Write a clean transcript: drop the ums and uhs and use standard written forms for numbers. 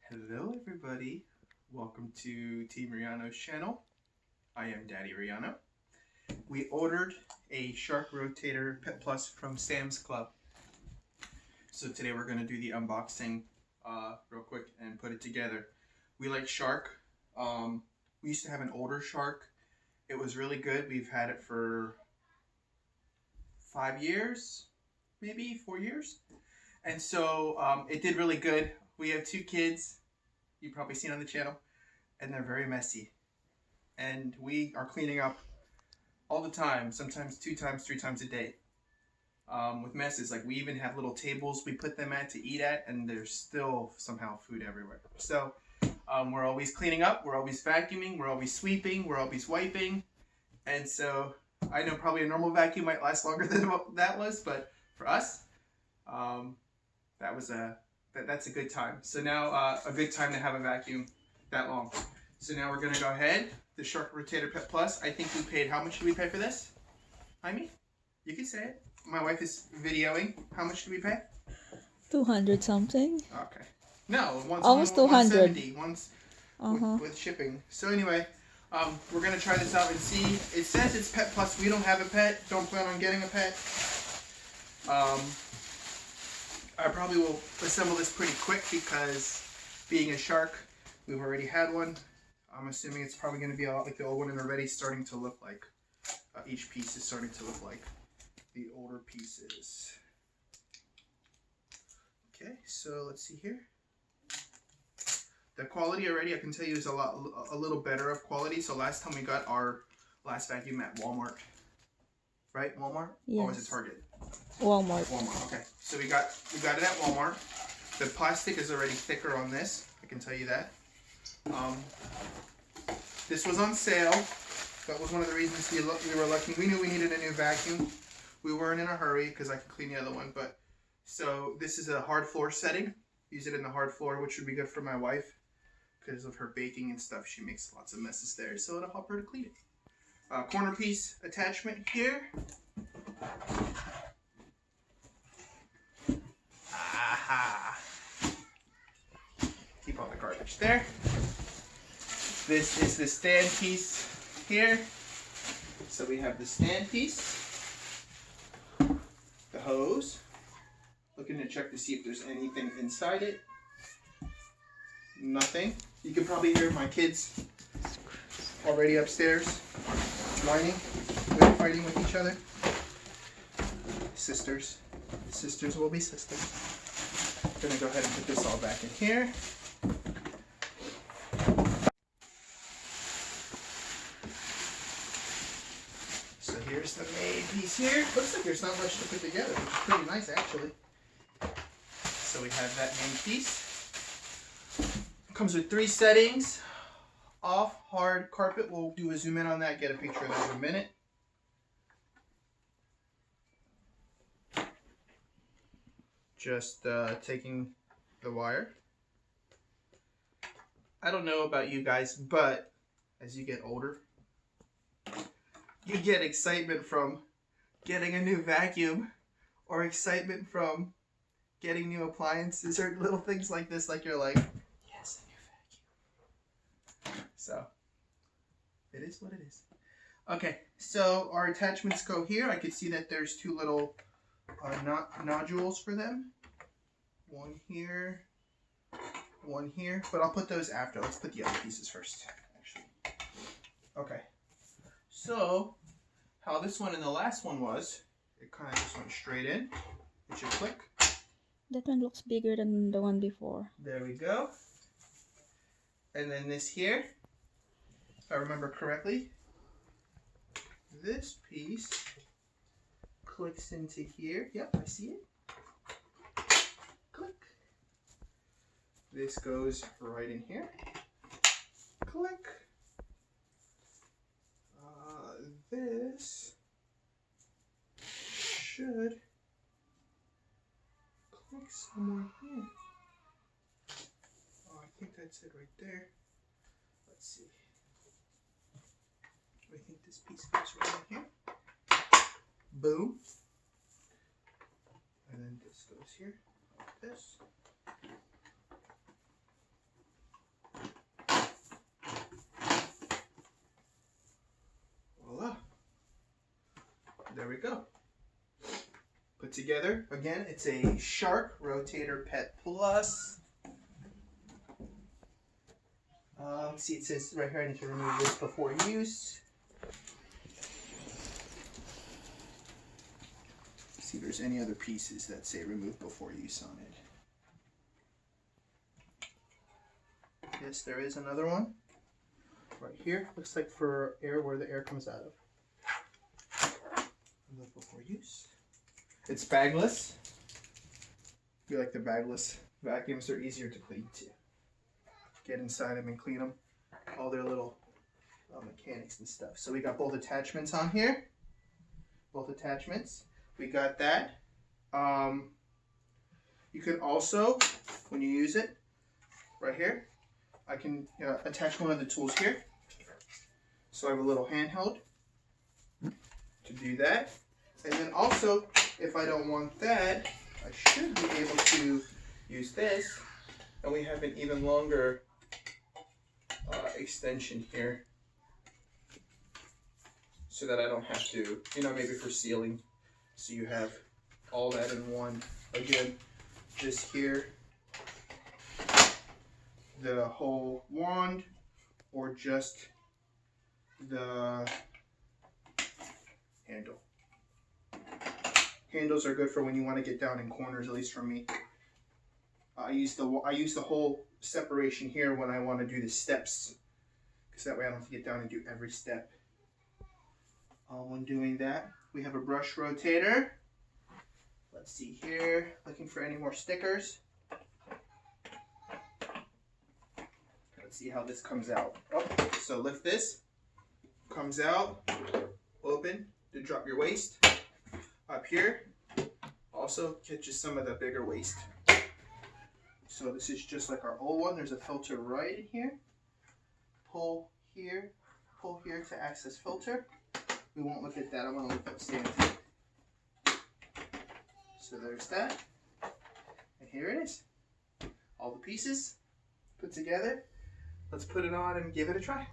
Hello everybody, welcome to Team Riano's channel. I am Daddy Riano. We ordered a Shark Rotator Pet Plus from Sam's Club. So today we're going to do the unboxing real quick and put it together. We like Shark. We used to have an older Shark. It was really good. We've had it for 5 years, maybe 4 years. And so it did really good. We have 2 kids, you've probably seen on the channel, and they're very messy. And we are cleaning up all the time, sometimes 2 times, 3 times a day. With messes, like we even have little tables we put them at to eat at, and there's still somehow food everywhere. So we're always cleaning up, we're always vacuuming, we're always sweeping, we're always wiping. And so I know probably a normal vacuum might last longer than what that was, but for us, that's a good time. So now a good time to have a vacuum that long. So now we're gonna go ahead. The Shark Rotator Pet Plus. I think we paid, how much did we pay for this? Jaime? You can say it. My wife is videoing. How much did we pay? 200 something. Okay. No, Almost 200. 170 once with shipping. So anyway, we're gonna try this out and see. It says it's Pet Plus. We don't have a pet. Don't plan on getting a pet. I probably will assemble this pretty quick because being a shark, we've already had one. I'm assuming it's probably going to be a lot like the old one and already starting to look like, each piece is starting to look like the older pieces. Okay, so let's see here. The quality already, I can tell you, is a little better of quality. So last time we got our last vacuum at Walmart, right? Walmart? Yes. Or was it Target? Walmart. Walmart, okay. So we got it at Walmart. The plastic is already thicker on this, I can tell you that. This was on sale. That was one of the reasons we were lucky. We knew we needed a new vacuum. We weren't in a hurry because I could clean the other one. But so this is a hard floor setting. Use it in the hard floor, which would be good for my wife because of her baking and stuff. She makes lots of messes there, so it'll help her to clean it. Corner piece attachment here. Aha! Keep all the garbage there. This is the stand piece here. So we have the stand piece, the hose, looking to check to see if there's anything inside it. Nothing. You can probably hear my kids already upstairs whining, fighting with each other. Sisters. Sisters will be sisters. I'm gonna go ahead and put this all back in here. So here's the main piece here. Looks like there's not much to put together, which is pretty nice actually. So we have that main piece. Comes with 3 settings. Off, hard, carpet. We'll do a zoom in on that, get a picture of that in a minute. Just taking the wire. I don't know about you guys, but as you get older, you get excitement from getting a new vacuum or excitement from getting new appliances or little things like this, like you're like, yes, a new vacuum. So, it is what it is. Okay, so our attachments go here. I can see that there's 2 little nodules for them. One here, one here, but I'll put those after. Let's put the other pieces first, actually. Okay, so how this one and the last one was, it kind of just went straight in. It should click. That one looks bigger than the one before. There we go. And then this here, if I remember correctly, this piece clicks into here. Yep, I see it. Click. This goes right in here. Click. This should click somewhere here. Oh, I think that's it right there. Let's see. I think this piece goes right in here. Boom. And then this goes here, like this. we go. Put together, again, it's a Shark Rotator Pet Plus. Let's see, it says right here I need to remove this before use. See if there's any other pieces that say remove before use on it. Yes, there is another one. Right here, looks like for air, where the air comes out of. Remove before use. It's bagless. I feel like the bagless vacuums are easier to clean too. Get inside them and clean them. All their little mechanics and stuff. So we got both attachments on here. Both attachments. We got that. You can also, when you use it, right here, I can attach one of the tools here. So I have a little handheld to do that. And then also, if I don't want that, I should be able to use this. And we have an even longer extension here. So that I don't have to, maybe for sealing. So you have all that in one. Again, just here, the whole wand, or just the handle. Handles are good for when you want to get down in corners, at least for me. I use the whole separation here when I want to do the steps, because that way I don't have to get down and do every step. When doing that, we have a brush rotator. Let's see here, looking for any more stickers. Let's see how this comes out. Oh, so lift this, comes out, open to drop your waste. Up here, also catches some of the bigger waste. So this is just like our old one. There's a filter right in here. Pull here to access filter. We won't look at that. I want to look upstairs. So there's that. And here it is. All the pieces put together. Let's put it on and give it a try.